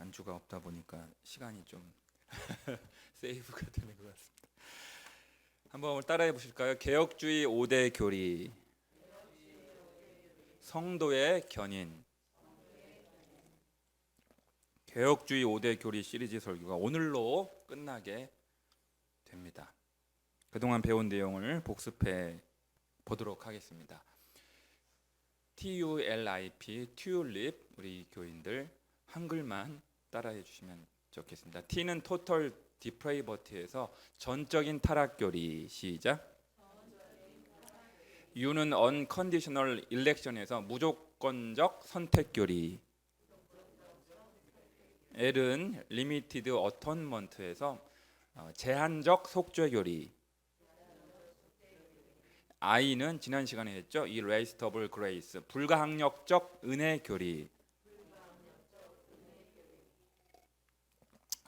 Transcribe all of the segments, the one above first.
안주가 없다 보니까 시간이 좀 세이브가 되는 것 같습니다. 한번 따라해 보실까요? 개혁주의 5대 교리, 성도의 견인. 개혁주의 5대 교리 시리즈 설교가 오늘로 끝나게 됩니다. 그동안 배운 내용을 복습해 보도록 하겠습니다. TULIP, 튤립, 우리 교인들 한글만 따라해 주시면 좋겠습니다. T는 토털 디프레이버티에서 전적인 타락 교리. 시작. U는 언컨디셔널 일렉션에서 무조건적 선택 교리. L은 리미티드 어톤먼트에서 제한적 속죄 교리. I는 지난 시간에 했죠. irresistible grace, 불가항력적 은혜 교리.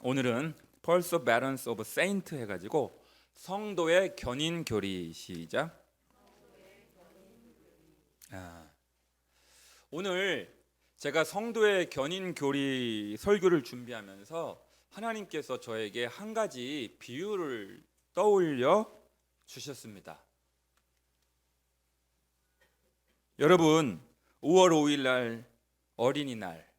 오늘은 perseverance of saint 해가지고 성도의 견인 교리. 시작. 오늘 제가 성도의 견인 교리 설교를 준비하면서 하나님께서 저에게 한 가지 비유를 떠올려 주셨습니다. 여러분, 5월 5일 날 어린이날,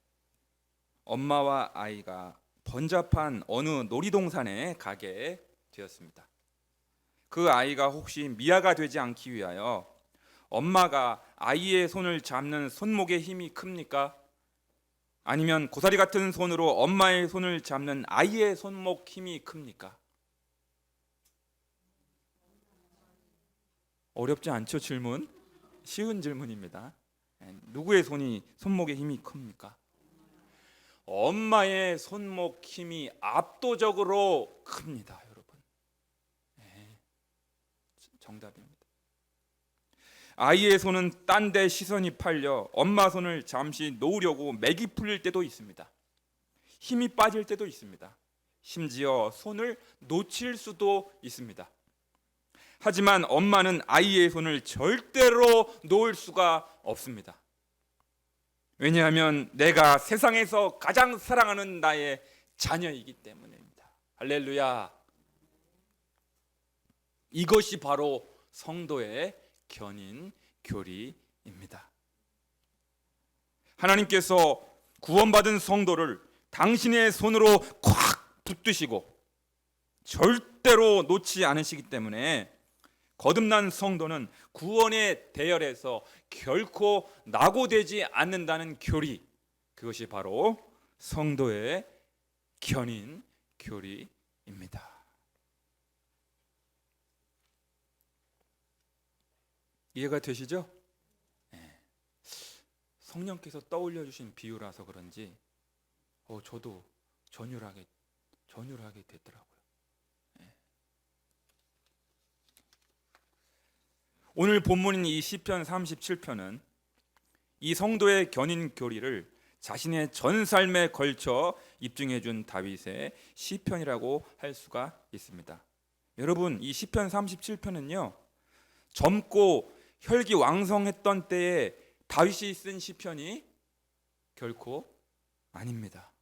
엄마와 아이가 번잡한 어느 놀이동산에 가게 되었습니다. 그 아이가 혹시 미아가 되지 않기 위하여 엄마가 아이의 손을 잡는 손목의 힘이 큽니까? 아니면 고사리 같은 손으로 엄마의 손을 잡는 아이의 손목 힘이 큽니까? 어렵지 않죠? 질문? 쉬운 질문입니다. 누구의 손목의 힘이 큽니까? 엄마의 손목 힘이 압도적으로 큽니다, 여러분. 정답입니다. 아이의 손은 딴 데 시선이 팔려 엄마 손을 잠시 놓으려고 맥이 풀릴 때도 있습니다. 힘이 빠질 때도 있습니다. 심지어 손을 놓칠 수도 있습니다. 하지만 엄마는 아이의 손을 절대로 놓을 수가 없습니다. 왜냐하면 내가 세상에서 가장 사랑하는 나의 자녀이기 때문입니다. 할렐루야. 이것이 바로 성도의 견인 교리입니다. 하나님께서 구원받은 성도를 당신의 손으로 콱 붙드시고 절대로 놓지 않으시기 때문에 거듭난 성도는 구원의 대열에서 결코 낙오되지 않는다는 교리, 그것이 바로 성도의 견인 교리입니다. 이해가 되시죠? 성령께서 떠올려 주신 비유라서 그런지 저도 전율하게 됐더라고요. 오늘 본문인 이 시편 37편은 이 성도의 견인 교리를 자신의 전 삶에 걸쳐 입증해 준 다윗의 시편이라고 할 수가 있습니다. 여러분, 이 시편 37편은요, 젊고 혈기왕성했던 때에 다윗이 쓴 시편이 결코 아닙니다.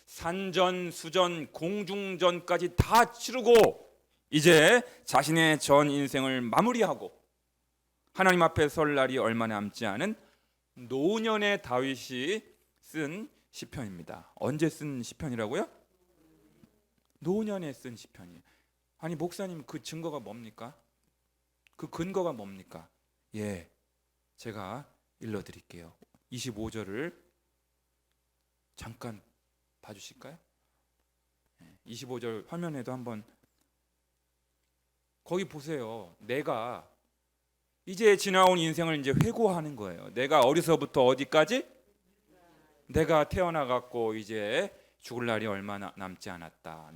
산전, 수전, 공중전까지 다 치르고 이제 자신의 전 인생을 마무리하고 하나님 앞에 설 날이 얼마 남지 않은 노년의 다윗이 쓴 시편입니다. 언제 쓴 시편이라고요? 노년에 쓴 시편이에요. 아니, 목사님, 그 증거가 뭡니까? 그 근거가 뭡니까? 제가 일러드릴게요. 25절을 잠깐 봐주실까요? 25절 화면에도 한번, 거기 보세요. 내가 이제 지나온 인생을 이제 회고하는 거예요. 내가 어디서부터 어디까지? 내가 태어나갖고 이제 죽을 날이 얼마 남지 않았다.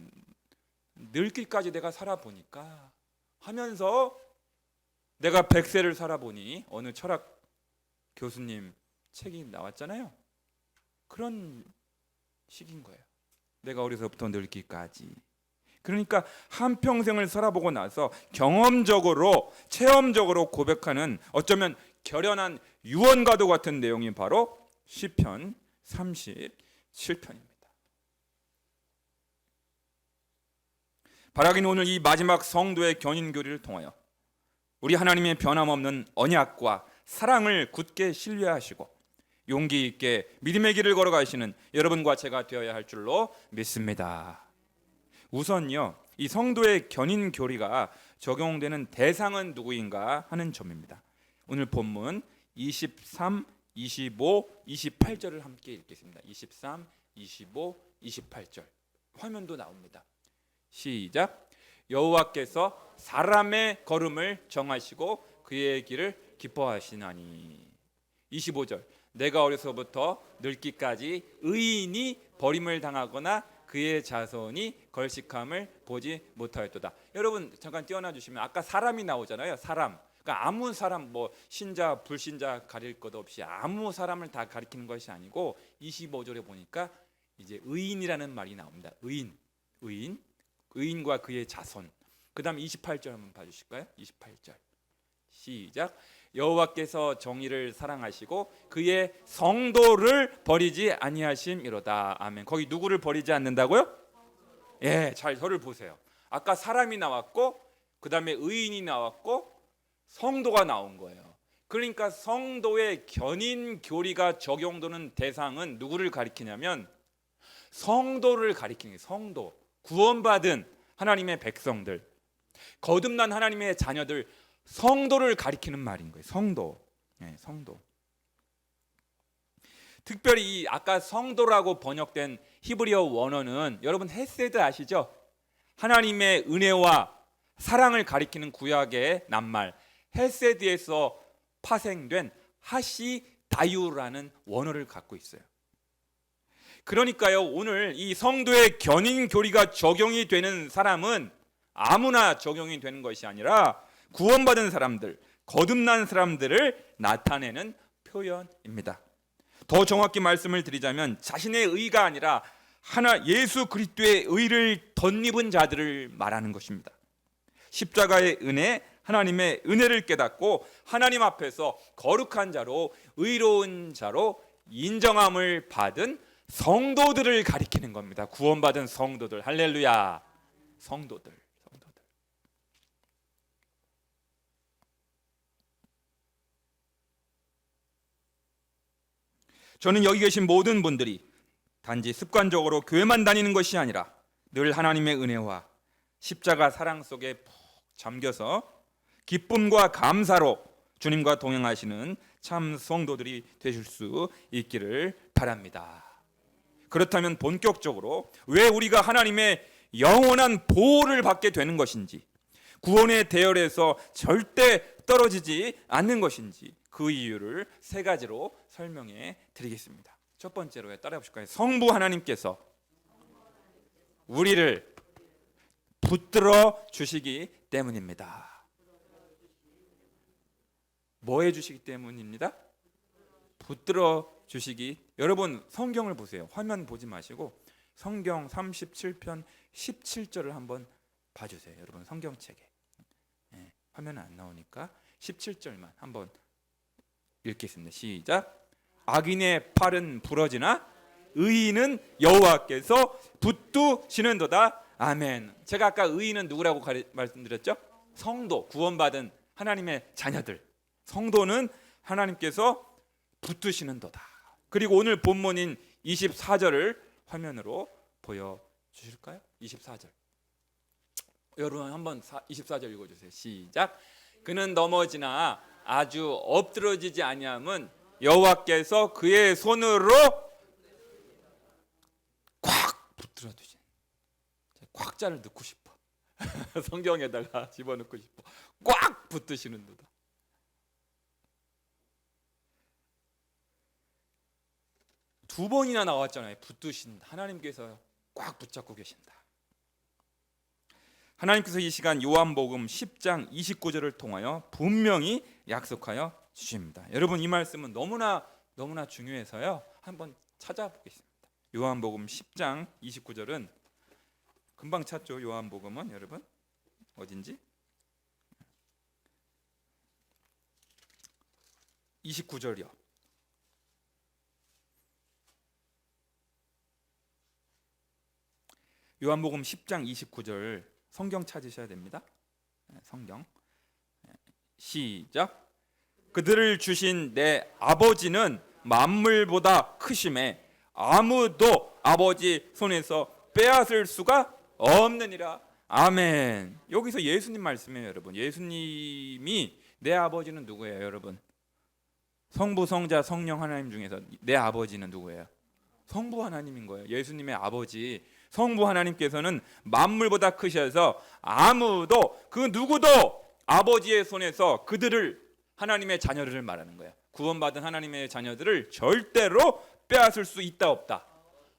늙기까지 내가 살아보니까 하면서 내가 100세를 살아보니, 어느 철학 교수님 책이 나왔잖아요. 그런 식인 거예요. 내가 어디서부터 늙기까지. 그러니까 한평생을 살아보고 나서 경험적으로, 체험적으로 고백하는 어쩌면 결연한 유언과도 같은 내용이 바로 시편 37 7편입니다. 바라기는 오늘 이 마지막 성도의 견인교리를 통하여 우리 하나님의 변함없는 언약과 사랑을 굳게 신뢰하시고 용기 있게 믿음의 길을 걸어가시는 여러분과 제가 되어야 할 줄로 믿습니다. 우선요, 이 성도의 견인교리가 적용되는 대상은 누구인가 하는 점입니다. 오늘 본문 23, 25, 28절을 함께 읽겠습니다. 23, 25, 28절 화면도 나옵니다. 시작. 여호와께서 사람의 걸음을 정하시고 그의 길을 기뻐하시나니. 25절. 내가 어려서부터 늙기까지 의인이 버림을 당하거나 그의 자손이 걸식함을 보지 못하였도다. 여러분 잠깐 띄워놔 주시면 아까 사람이 나오잖아요. 사람. 그러니까 아무 사람, 뭐 신자 불신자 가릴 것 없이 아무 사람을 다 가리키는 것이 아니고 25절에 보니까 이제 의인이라는 말이 나옵니다. 의인과 그의 자손. 그다음 28절 한번 봐주실까요? 28절 시작. 여호와께서 정의를 사랑하시고 그의 성도를 버리지 아니하심이로다. 아멘. 거기 누구를 버리지 않는다고요? 예, 잘 저를 보세요. 아까 사람이 나왔고 그다음에 의인이 나왔고 성도가 나온 거예요. 그러니까 성도의 견인 교리가 적용되는 대상은 누구를 가리키냐면 성도를 가리키는 거예요. 성도. 구원받은 하나님의 백성들, 거듭난 하나님의 자녀들, 성도를 가리키는 말인 거예요. 성도. 네, 성도. 특별히 이 아까 성도라고 번역된 히브리어 원어는 여러분 헤세드 아시죠? 하나님의 은혜와 사랑을 가리키는 구약의 낱말 헤세드에서 파생된 하시다유라는 원어를 갖고 있어요. 그러니까요, 오늘 이 성도의 견인 교리가 적용이 되는 사람은 아무나 적용이 되는 것이 아니라 구원받은 사람들, 거듭난 사람들을 나타내는 표현입니다. 더 정확히 말씀을 드리자면 자신의 의가 아니라 예수 그리스도의 의를 덧입은 자들을 말하는 것입니다. 십자가의 은혜, 하나님의 은혜를 깨닫고 하나님 앞에서 거룩한 자로 의로운 자로 인정함을 받은 성도들을 가리키는 겁니다. 구원받은 성도들. 할렐루야. 성도들. 저는 여기 계신 모든 분들이 단지 습관적으로 교회만 다니는 것이 아니라 늘 하나님의 은혜와 십자가 사랑 속에 푹 잠겨서 기쁨과 감사로 주님과 동행하시는 참 성도들이 되실 수 있기를 바랍니다. 그렇다면 본격적으로 왜 우리가 하나님의 영원한 보호를 받게 되는 것인지, 구원의 대열에서 절대 떨어지지 않는 것인지 그 이유를 세 가지로 설명해 드리겠습니다. 첫 번째로 따라해 보실까요? 성부 하나님께서 우리를 붙들어 주시기 때문입니다. 뭐 해 주시기 때문입니다? 붙들어 주시기. 여러분 성경을 보세요. 화면 보지 마시고 성경 37편 17절을 한번 봐주세요. 여러분 성경책에. 화면은 안 나오니까 17절만 한번 읽겠습니다. 시작. 악인의 팔은 부러지나 의인은 여호와께서 붙드시는도다. 아멘. 제가 아까 의인은 누구라고 말씀드렸죠? 성도, 구원받은 하나님의 자녀들. 성도는 하나님께서 붙드시는도다. 그리고 오늘 본문인 24절을 화면으로 보여주실까요? 24절. 여러분 한번 24절 읽어주세요. 시작. 그는 넘어지나 아주 엎드러지지 아니함은 여호와께서 그의 손으로 꽉 붙들어 두신. 꽉자를 넣고 싶어. 성경에다가 집어넣고 싶어. 꽉 붙드시는도다. 두 번이나 나왔잖아요. 붙드신다. 하나님께서 꽉 붙잡고 계신다. 하나님께서 이 시간 요한복음 10장 29절을 통하여 분명히 약속하여 주십니다. 여러분 이 말씀은 너무나 중요해서요. 한번 찾아보겠습니다. 요한복음 10장 29절은 금방 찾죠. 요한복음은 여러분 어딘지 29절이요. 요한복음 10장 29절 성경 찾으셔야 됩니다. 성경 시작. 그들을 주신 내 아버지는 만물보다 크심에 아무도 아버지 손에서 빼앗을 수가 없느니라. 아멘. 여기서 예수님 말씀이에요, 여러분. 예수님이 내 아버지는 누구예요, 여러분? 성부, 성자, 성령 하나님 중에서 내 아버지는 누구예요? 성부 하나님인 거예요. 예수님의 아버지 성부 하나님께서는 만물보다 크셔서 아무도 그 누구도 아버지의 손에서 그들을 하나님의 자녀들을 말하는 거예요. 구원받은 하나님의 자녀들을 절대로 빼앗을 수 있다 없다?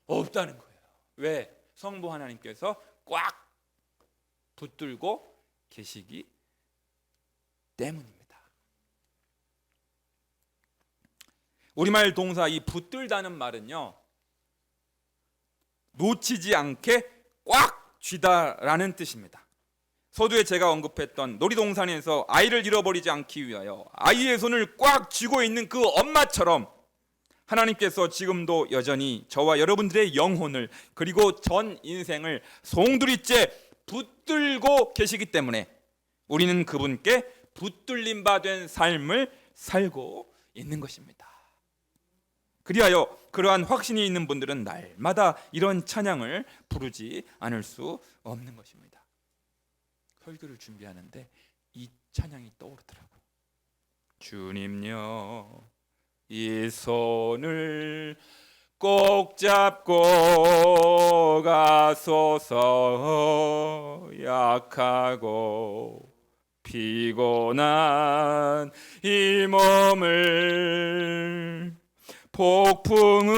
없다는 거예요. 왜? 성부 하나님께서 꽉 붙들고 계시기 때문입니다. 우리말 동사 이 붙들다는 말은요, 놓치지 않게 꽉 쥐다라는 뜻입니다. 서두에 제가 언급했던 놀이동산에서 아이를 잃어버리지 않기 위하여 아이의 손을 꽉 쥐고 있는 그 엄마처럼 하나님께서 지금도 여전히 저와 여러분들의 영혼을 그리고 전 인생을 송두리째 붙들고 계시기 때문에 우리는 그분께 붙들림 바 된 삶을 살고 있는 것입니다. 그리하여 그러한 확신이 있는 분들은 날마다 이런 찬양을 부르지 않을 수 없는 것입니다. 설교를 준비하는데 이 찬양이 떠오르더라고요. 주님여 이 손을 꼭 잡고 가소서. 약하고 피곤한 이 몸을 폭풍의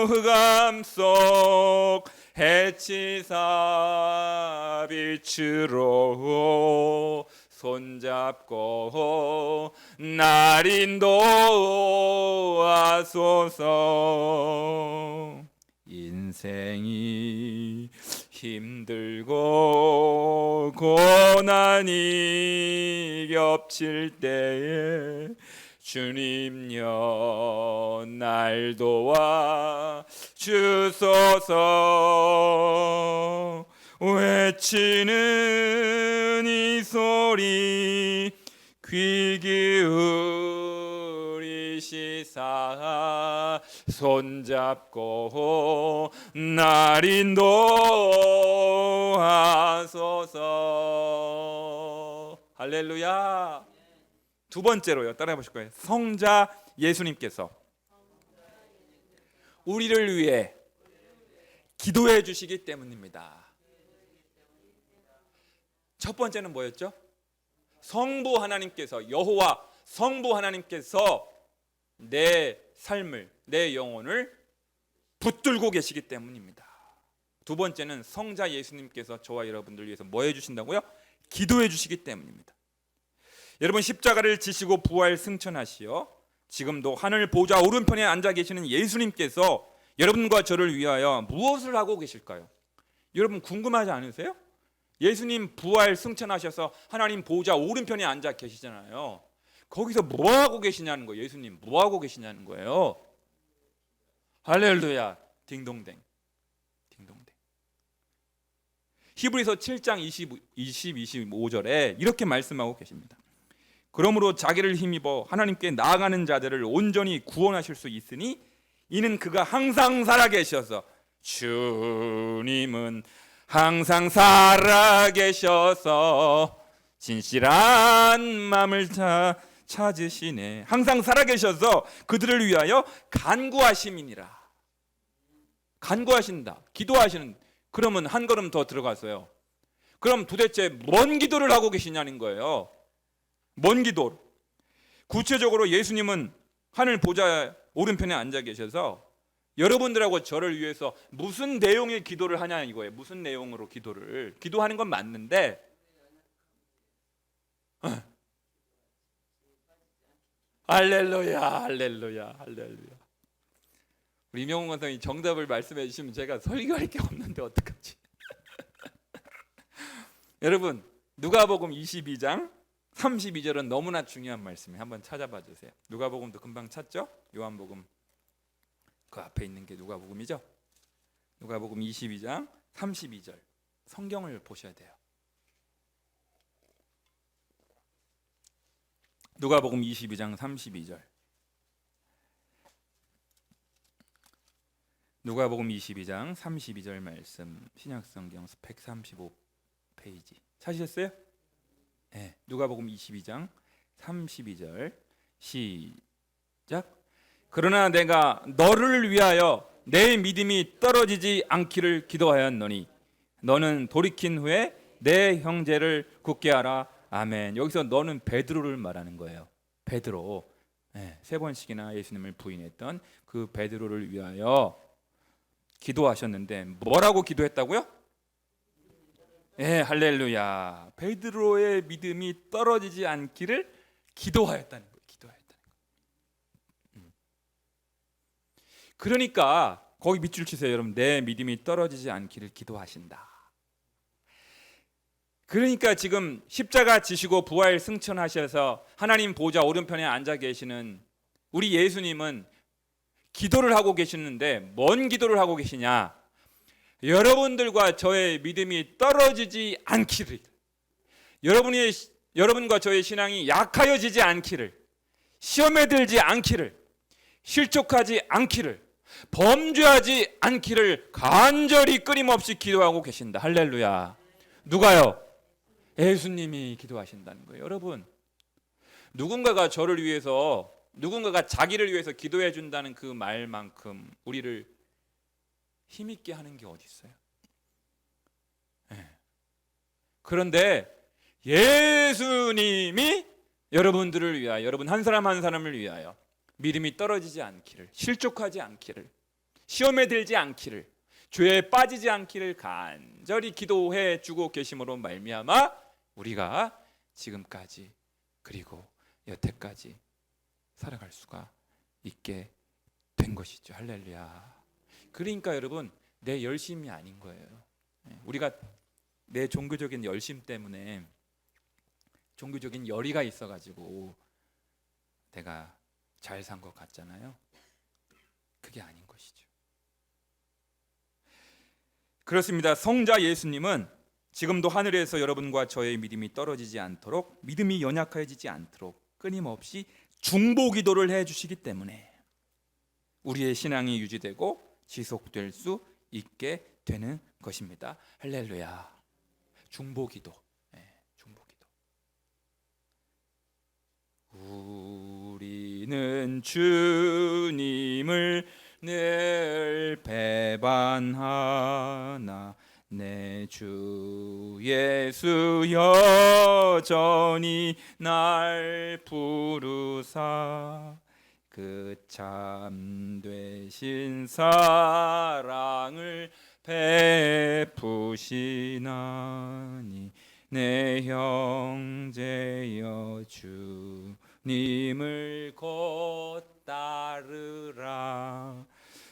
흑암 속 해치사 빛으로 손잡고 날 인도하소서. 인생이 힘들고 고난이 겹칠 때에 주님여 날 도와 주소서. 외치는 이 소리 귀 기울이시사 손잡고 날 인도하소서. 할렐루야. 두 번째로요, 따라해 보실 거예요. 성자 예수님께서 우리를 위해 기도해 주시기 때문입니다. 첫 번째는 뭐였죠? 성부 하나님께서, 여호와 성부 하나님께서 내 삶을, 내 영혼을 붙들고 계시기 때문입니다. 두 번째는 성자 예수님께서 저와 여러분들 위해서 뭐 해주신다고요? 기도해 주시기 때문입니다. 여러분, 십자가를 지시고 부활 승천하시어 지금도 하늘 보좌 오른편에 앉아 계시는 예수님께서 여러분과 저를 위하여 무엇을 하고 계실까요? 여러분 궁금하지 않으세요? 예수님 부활 승천하셔서 하나님 보좌 오른편에 앉아 계시잖아요. 거기서 뭐 하고 계시냐는 거예요. 예수님 뭐 하고 계시냐는 거예요. 할렐루야. 딩동댕. 딩동댕. 히브리서 7장 25절에 이렇게 말씀하고 계십니다. 그러므로 자기를 힘입어 하나님께 나아가는 자들을 온전히 구원하실 수 있으니 이는 그가 항상 살아계셔서, 주님은 항상 살아계셔서 진실한 마음을 찾으시네. 항상 살아계셔서 그들을 위하여 간구하심이니라. 간구하신다, 기도하시는. 그러면 한 걸음 더 들어가서요, 그럼 도대체 뭔 기도를 하고 계시냐는 거예요. 뭔 기도? 구체적으로 예수님은 하늘 보좌 오른편에 앉아 계셔서 여러분들하고 저를 위해서 무슨 내용의 기도를 하냐 이거예요. 무슨 내용으로 기도하는 건 맞는데, 할렐루야, 할렐루야, 할렐루야. 우리 이명훈 권사님이 정답을 말씀해 주시면 제가 설교할 게 없는데 어떡하지? 여러분, 누가복음 22장 32절은 너무나 중요한 말씀이에요. 한번 찾아봐 주세요. 누가복음도 금방 찾죠? 요한복음 그 앞에 있는 게 누가복음이죠. 누가복음 22장 32절 성경을 보셔야 돼요. 누가복음 22장 32절. 누가복음 22장 32절 말씀, 신약성경 135페이지 찾으셨어요? 네, 누가복음 22장 32절 시작. 그러나 내가 너를 위하여 내 믿음이 떨어지지 않기를 기도하였노니 너는 돌이킨 후에 내 형제를 굳게 하라. 아멘. 여기서 너는 베드로를 말하는 거예요. 베드로. 네, 3번씩이나 예수님을 부인했던 그 베드로를 위하여 기도하셨는데 뭐라고 기도했다고요? 예, 할렐루야. 베드로의 믿음이 떨어지지 않기를 기도하였다는 거예요. 기도하였다는 거예요. 그러니까 거기 밑줄 치세요, 여러분. 내 믿음이 떨어지지 않기를 기도하신다. 그러니까 지금 십자가 지시고 부활 승천하셔서 하나님 보좌 오른편에 앉아 계시는 우리 예수님은 기도를 하고 계시는데 뭔 기도를 하고 계시냐? 여러분들과 저의 믿음이 떨어지지 않기를, 여러분과 저의 신앙이 약하여지지 않기를, 시험에 들지 않기를, 실족하지 않기를, 범죄하지 않기를 간절히 끊임없이 기도하고 계신다. 할렐루야. 누가요? 예수님이 기도하신다는 거예요. 여러분, 누군가가 저를 위해서, 누군가가 자기를 위해서 기도해 준다는 그 말만큼 우리를 힘있게 하는 게 어디 있어요? 네. 그런데 예수님이 여러분들을 위하여, 여러분 한 사람 한 사람을 위하여 믿음이 떨어지지 않기를, 실족하지 않기를, 시험에 들지 않기를, 죄에 빠지지 않기를 간절히 기도해 주고 계심으로 말미암아 우리가 지금까지 그리고 여태까지 살아갈 수가 있게 된 것이죠. 할렐루야. 그러니까 여러분, 내 열심이 아닌 거예요. 우리가 내 종교적인 열심 때문에 종교적인 열의가 있어가지고 내가 잘 산 것 같잖아요. 그게 아닌 것이죠. 그렇습니다. 성자 예수님은 지금도 하늘에서 여러분과 저의 믿음이 떨어지지 않도록, 믿음이 연약해지지 않도록 끊임없이 중보기도를 해주시기 때문에 우리의 신앙이 유지되고 지속될 수 있게 되는 것입니다. 할렐루야. 중보기도. 네, 중보기도. 우리는 주님을 늘 배반하나 내 주 예수 여전히 날 부르사 그 참되신 사랑을 베푸시나니 내 형제여 주님을 곧 따르라.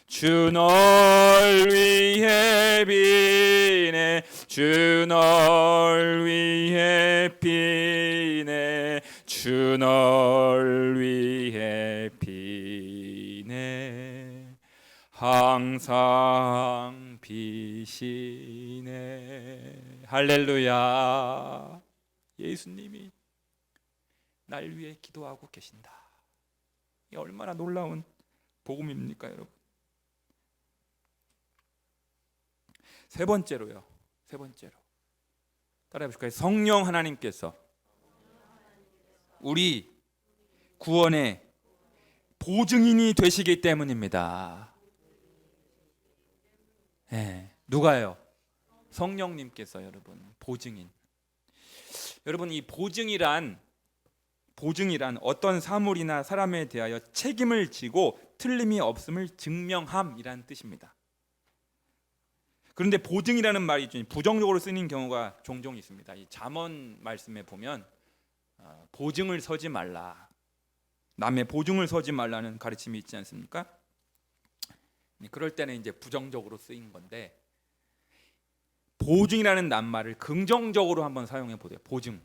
주 널 위해 비네, 주 널 위해 비네, 주 널 위해 비네, 항상 비시네. 할렐루야. 예수님이 날 위해 기도하고 계신다. 이 얼마나 놀라운 복음입니까, 여러분? 세 번째로요. 세 번째로 따라해 보실까요? 성령 하나님께서 우리 구원의 보증인이 되시기 때문입니다. 네, 누가요? 성령님께서 여러분 보증인. 여러분 이 보증이란 어떤 사물이나 사람에 대하여 책임을 지고 틀림이 없음을 증명함이라는 뜻입니다. 그런데 보증이라는 말이 부정적으로 쓰이는 경우가 종종 있습니다. 이 잠언 말씀에 보면 보증을 서지 말라, 남의 보증을 서지 말라는 가르침이 있지 않습니까? 그럴 때는 이제 부정적으로 쓰인 건데, 보증이라는 낱말을 긍정적으로 한번 사용해 보세요. 보증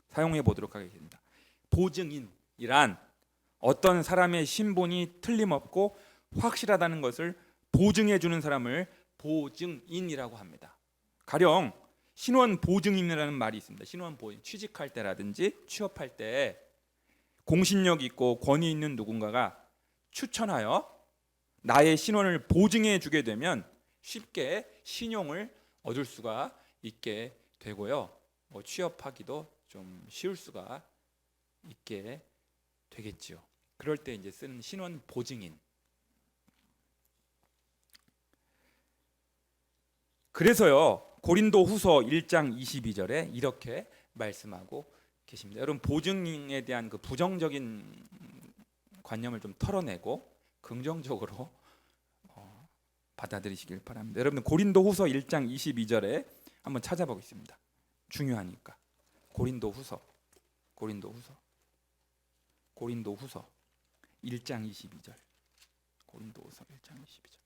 사용해 보도록 하겠습니다. 보증인이란 어떤 사람의 신분이 틀림없고 확실하다는 것을 보증해 주는 사람을 보증인이라고 합니다. 가령 신원 보증인이라는 말이 있습니다. 신원 보증, 취직할 때라든지 취업할 때 공신력 있고 권위 있는 누군가가 추천하여 나의 신원을 보증해 주게 되면 쉽게 신용을 얻을 수가 있게 되고요. 취업하기도 좀 쉬울 수가 있게 되겠지요. 그럴 때 이제 쓰는 신원 보증인. 그래서요, 고린도후서 1장 22절에 이렇게 말씀하고 계십니다. 여러분, 보증인에 대한 그 부정적인 관념을 좀 털어내고 긍정적으로 받아들이시길 바랍니다. 여러분, 고린도후서 1장 22절에 한번 찾아보겠습니다. 중요하니까. 고린도후서 1장 22절. 고린도후서 1장 22절.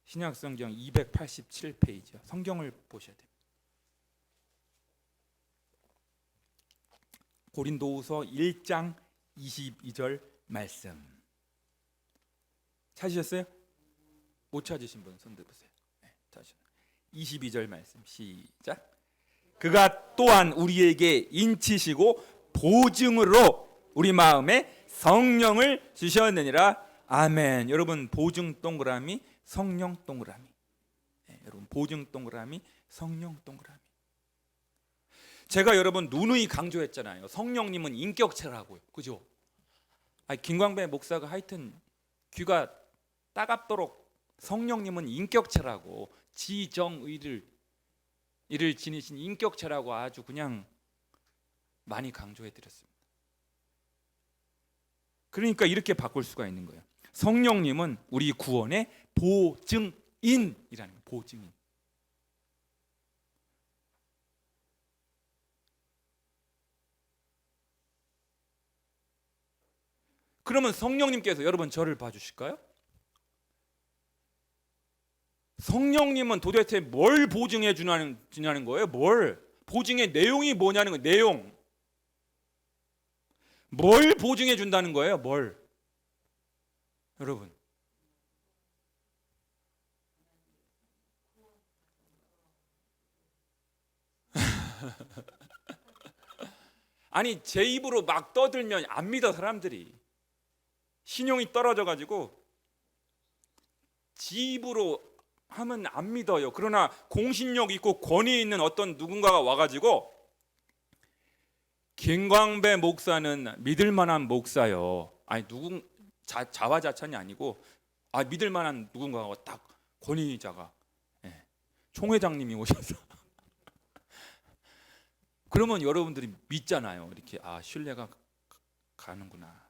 신약성경 287페이지요. 성경을 보셔야 됩니다. 고린도후서 1장 22절 말씀. 찾으셨어요? 못 찾으신 분 손 들으세요. 네, 22절 말씀 시작. 그가 또한 우리에게 인치시고 보증으로 우리 마음에 성령을 주셨느니라. 아멘. 여러분, 보증 동그라미, 성령 동그라미. 네, 여러분, 보증 동그라미, 성령 동그라미. 제가 여러분 누누이 강조했잖아요. 성령님은 인격체라고요. 그죠? 김광배 목사가 하여튼 귀가 따갑도록 성령님은 인격체라고, 지정의를 이를 지니신 인격체라고 아주 그냥 많이 강조해 드렸습니다. 그러니까 이렇게 바꿀 수가 있는 거예요. 성령님은 우리 구원의 보증인이라는 거예요. 보증인. 그러면 성령님께서 여러분 저를 봐주실까요? 성령님은 도대체 뭘 보증해 주냐는 거예요? 뭘? 보증의 내용이 뭐냐는 거예요. 내용. 뭘 보증해 준다는 거예요? 뭘? 여러분, 아니 제 입으로 막 떠들면 안 믿어. 사람들이 신용이 떨어져 가지고 지 입으로 하면 안 믿어요. 그러나 공신력 있고 권위 있는 어떤 누군가가 와가지고 김광배 목사는 믿을 만한 목사요. 아니 자화자찬이 아니고 믿을 만한 누군가가 딱 권위자가 총회장님이 오셔서 그러면 여러분들이 믿잖아요. 이렇게 신뢰가 가는구나.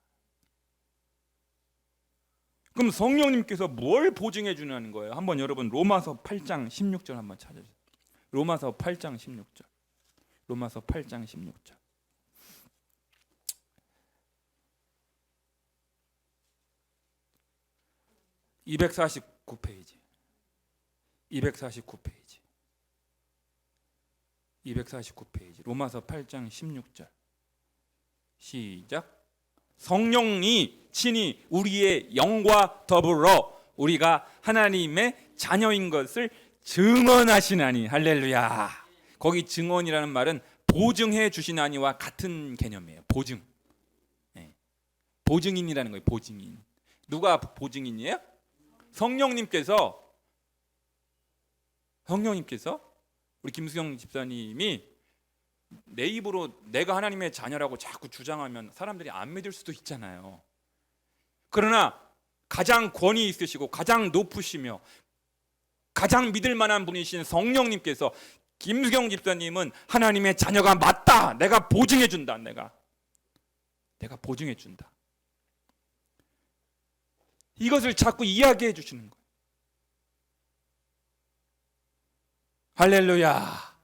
그럼 성령님께서 뭘 보증해 주냐는 거예요. 한번 여러분 로마서 8장 16절 한번 찾아주세요. 로마서 8장 16절. 로마서 8장 16절. (249페이지) 249페이지 로마서 8장 16절 시작. 성령이 친히 우리의 영과 더불어 우리가 하나님의 자녀인 것을 증언하시나니. 할렐루야. 거기 증언이라는 말은 보증해 주시나니와 같은 개념이에요. 보증. 보증인이라는 거예요. 보증인. 누가 보증인이에요? 성령님께서 우리 김수경 집사님이 내 입으로 내가 하나님의 자녀라고 자꾸 주장하면 사람들이 안 믿을 수도 있잖아요. 그러나 가장 권위 있으시고 가장 높으시며 가장 믿을 만한 분이신 성령님께서 김수경 집사님은 하나님의 자녀가 맞다. 내가 보증해 준다. 내가 보증해 준다. 이것을 자꾸 이야기해 주시는 거예요. 할렐루야.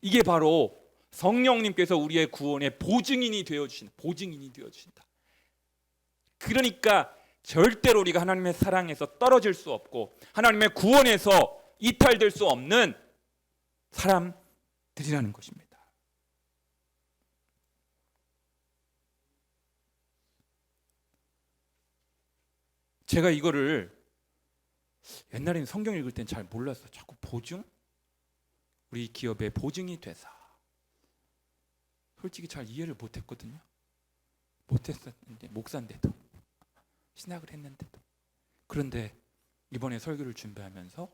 이게 바로 성령님께서 우리의 구원의 보증인이 되어주신다. 그러니까 절대로 우리가 하나님의 사랑에서 떨어질 수 없고 하나님의 구원에서 이탈될 수 없는 사람들이라는 것입니다. 제가 이거를 옛날에는 성경 읽을 땐 잘 몰랐어. 자꾸 보증? 우리 기업의 보증이 되사. 솔직히 잘 이해를 못했거든요. 못했었는데, 목사인데도, 신학을 했는데도. 그런데 이번에 설교를 준비하면서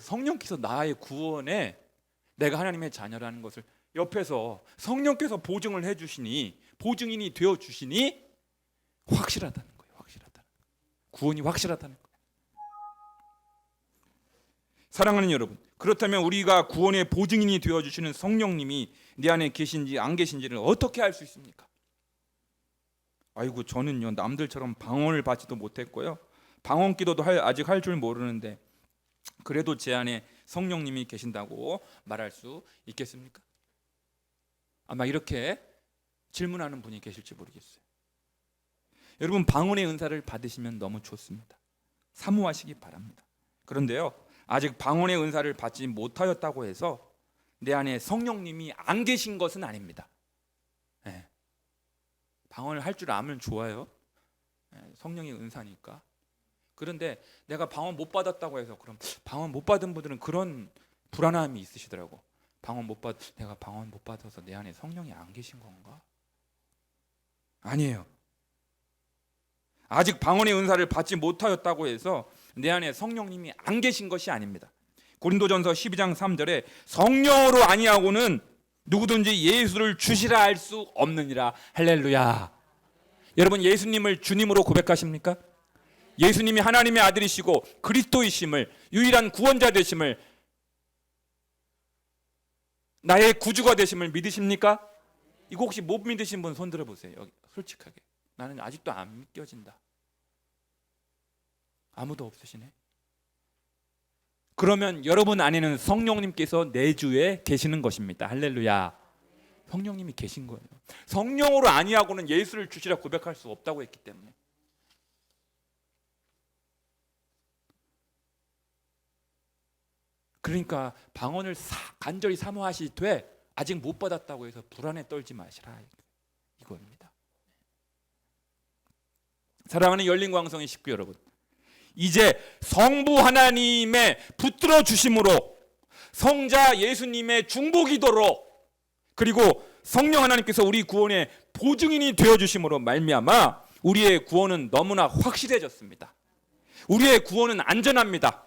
성령께서 나의 구원에 내가 하나님의 자녀라는 것을 옆에서 성령께서 보증을 해주시니, 보증인이 되어주시니 확실하다는 거예요. 확실하다는 거예요. 구원이 확실하다는 거예요. 사랑하는 여러분, 그렇다면 우리가 구원의 보증인이 되어주시는 성령님이 내 안에 계신지 안 계신지를 어떻게 알 수 있습니까? 아이고, 저는요 남들처럼 방언을 받지도 못했고요, 방언 기도도 아직 할 줄 모르는데 그래도 제 안에 성령님이 계신다고 말할 수 있겠습니까? 아마 이렇게 질문하는 분이 계실지 모르겠어요. 여러분, 방언의 은사를 받으시면 너무 좋습니다. 사모하시기 바랍니다. 그런데요, 아직 방언의 은사를 받지 못하였다고 해서 내 안에 성령님이 안 계신 것은 아닙니다. 네. 방언을 할 줄 알면 좋아요. 네. 성령의 은사니까. 그런데 내가 방언 못 받았다고 해서, 그럼 방언 못 받은 분들은 그런 불안함이 있으시더라고. 내가 방언 못 받아서 내 안에 성령이 안 계신 건가? 아니에요. 아직 방언의 은사를 받지 못하였다고 해서 내 안에 성령님이 안 계신 것이 아닙니다. 고린도전서 12장 3절에 성령으로 아니하고는 누구든지 예수를 주시라 할 수 없느니라. 할렐루야. 여러분, 예수님을 주님으로 고백하십니까? 예수님이 하나님의 아들이시고 그리스도이심을, 유일한 구원자 되심을, 나의 구주가 되심을 믿으십니까? 이거 혹시 못 믿으신 분 손 들어보세요. 여기 솔직하게. 나는 아직도 안 믿겨진다. 아무도 없으시네. 그러면 여러분 안에는 성령님께서 내주에 계시는 것입니다. 할렐루야. 성령님이 계신 거예요. 성령으로 아니하고는 예수를 주시라 고백할 수 없다고 했기 때문에. 그러니까 방언을 간절히 사모하시되 아직 못 받았다고 해서 불안에 떨지 마시라, 이겁니다. 사랑하는 열린광성의 식구 여러분, 이제 성부 하나님의 붙들어 주심으로, 성자 예수님의 중보기도로, 그리고 성령 하나님께서 우리 구원의 보증인이 되어 주심으로 말미암아 우리의 구원은 너무나 확실해졌습니다. 우리의 구원은 안전합니다.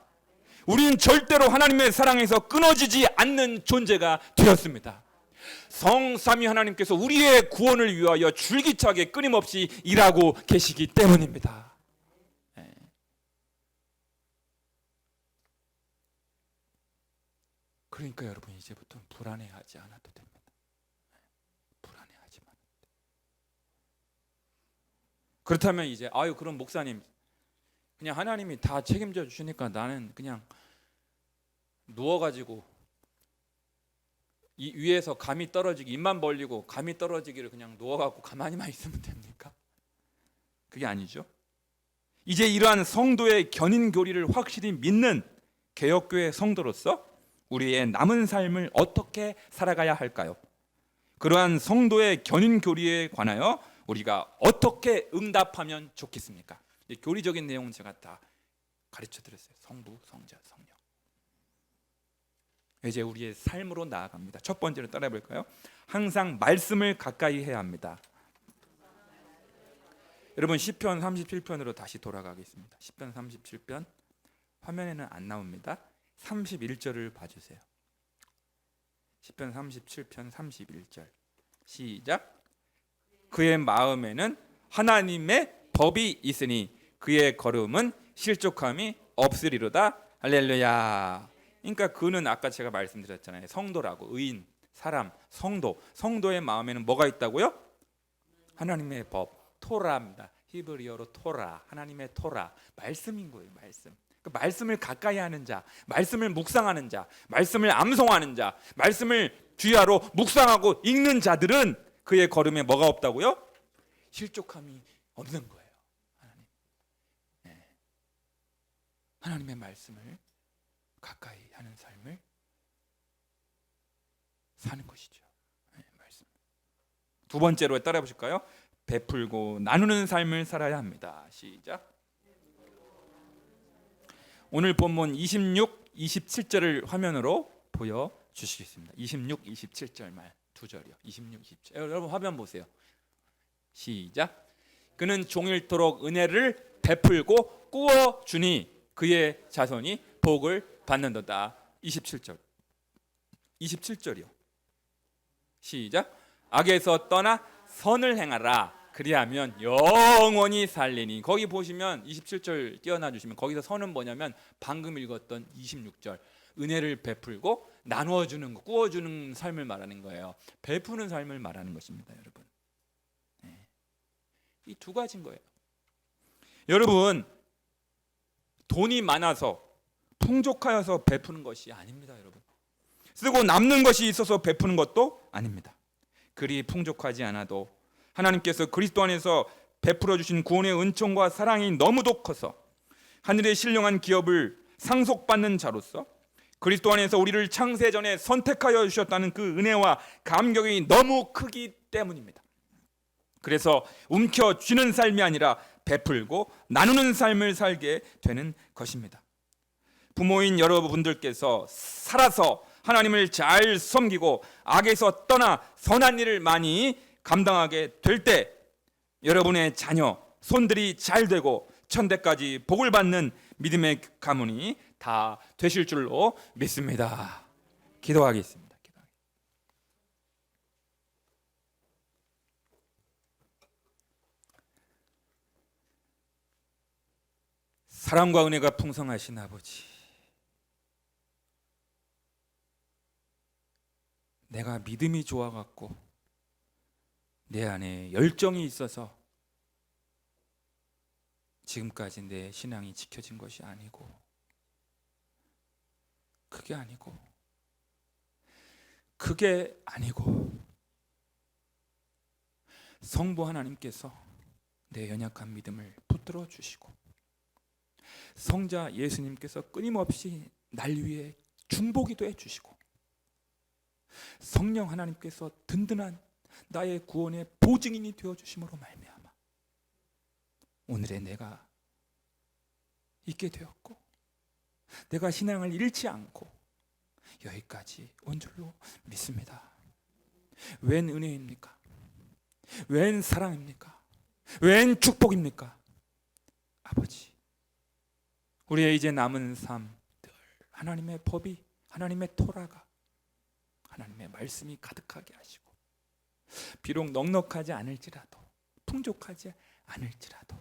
우리는 절대로 하나님의 사랑에서 끊어지지 않는 존재가 되었습니다. 성삼위 하나님께서 우리의 구원을 위하여 줄기차게 끊임없이 일하고 계시기 때문입니다. 그러니까 여러분, 이제부터는 불안해하지 않아도 됩니다. 불안해하지 않아도 돼요. 그렇다면 이제 그럼 목사님, 그냥 하나님이 다 책임져 주시니까 나는 그냥 누워가지고 이 위에서 감이 떨어지기, 입만 벌리고 감이 떨어지기를 그냥 누워갖고 가만히만 있으면 됩니까? 그게 아니죠. 이제 이러한 성도의 견인교리를 확실히 믿는 개혁교회 성도로서 우리의 남은 삶을 어떻게 살아가야 할까요? 그러한 성도의 견인교리에 관하여 우리가 어떻게 응답하면 좋겠습니까? 교리적인 내용은 제가 다 가르쳐 드렸어요. 성부, 성자, 성령. 이제 우리의 삶으로 나아갑니다. 첫 번째로 따라해 볼까요? 항상 말씀을 가까이 해야 합니다. 여러분, 시편 37편으로 다시 돌아가겠습니다. 시편 37편 화면에는 안 나옵니다. 31절을 봐주세요. 시편 37편 31절 시작. 그의 마음에는 하나님의 법이 있으니 그의 걸음은 실족함이 없으리로다. 할렐루야. 그러니까 그는 아까 제가 말씀드렸잖아요. 성도라고, 의인, 사람, 성도의 마음에는 뭐가 있다고요? 하나님의 법, 토라입니다. 히브리어로 토라, 하나님의 토라, 말씀인 거예요. 말씀. 그 말씀을 가까이 하는 자, 말씀을 묵상하는 자, 말씀을 암송하는 자, 말씀을 주야로 묵상하고 읽는 자들은 그의 걸음에 뭐가 없다고요? 실족함이 없는 거예요. 하나님의 말씀을 가까이 하는 삶을 사는 것이죠. 말씀. 두 번째로 따라해 보실까요? 베풀고 나누는 삶을 살아야 합니다. 시작. 오늘 본문 26, 27절을 화면으로 보여주시겠습니다. 26, 27절 말 두 절이요. 26, 27. 여러분 화면 보세요. 시작. 그는 종일토록 은혜를 베풀고 꾸어 주니 그의 자손이 복을 받는도다. 27절. 27절이요. 시작. 악에서 떠나 선을 행하라. 그리하면 영원히 살리니. 거기 보시면 27절 띄어놔 주시면 거기서 선은 뭐냐면 방금 읽었던 26절. 은혜를 베풀고 나누어주는 거, 꾸어주는 삶을 말하는 거예요. 베푸는 삶을 말하는 것입니다, 여러분. 네. 이 두 가지인 거예요. 여러분, 돈이 많아서 풍족하여서 베푸는 것이 아닙니다, 여러분. 쓰고 남는 것이 있어서 베푸는 것도 아닙니다. 그리 풍족하지 않아도 하나님께서 그리스도 안에서 베풀어 주신 구원의 은총과 사랑이 너무도 커서 하늘의 신령한 기업을 상속받는 자로서 그리스도 안에서 우리를 창세 전에 선택하여 주셨다는 그 은혜와 감격이 너무 크기 때문입니다. 그래서 움켜쥐는 삶이 아니라 베풀고 나누는 삶을 살게 되는 것입니다. 부모인 여러분들께서 살아서 하나님을 잘 섬기고 악에서 떠나 선한 일을 많이 감당하게 될 때 여러분의 자녀, 손들이 잘 되고 천대까지 복을 받는 믿음의 가문이 다 되실 줄로 믿습니다. 기도하겠습니다. 사랑과 은혜가 풍성하신 아버지, 내가 믿음이 좋아갖고 내 안에 열정이 있어서 지금까지 내 신앙이 지켜진 것이 아니고, 그게 아니고 성부 하나님께서 내 연약한 믿음을 붙들어 주시고 성자 예수님께서 끊임없이 날 위해 중보기도 해주시고 성령 하나님께서 든든한 나의 구원의 보증인이 되어주심으로 말미암아 오늘의 내가 있게 되었고 내가 신앙을 잃지 않고 여기까지 온 줄로 믿습니다. 웬 은혜입니까? 웬 사랑입니까? 웬 축복입니까? 아버지, 우리의 이제 남은 삶 늘 하나님의 법이, 하나님의 토라가, 하나님의 말씀이 가득하게 하시고 비록 넉넉하지 않을지라도 풍족하지 않을지라도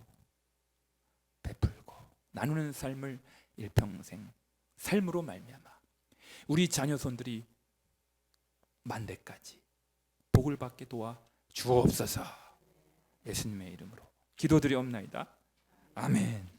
베풀고 나누는 삶을 일평생 삶으로 말미암아 우리 자녀손들이 만대까지 복을 받게 도와 주옵소서. 예수님의 이름으로 기도드리옵나이다. 아멘.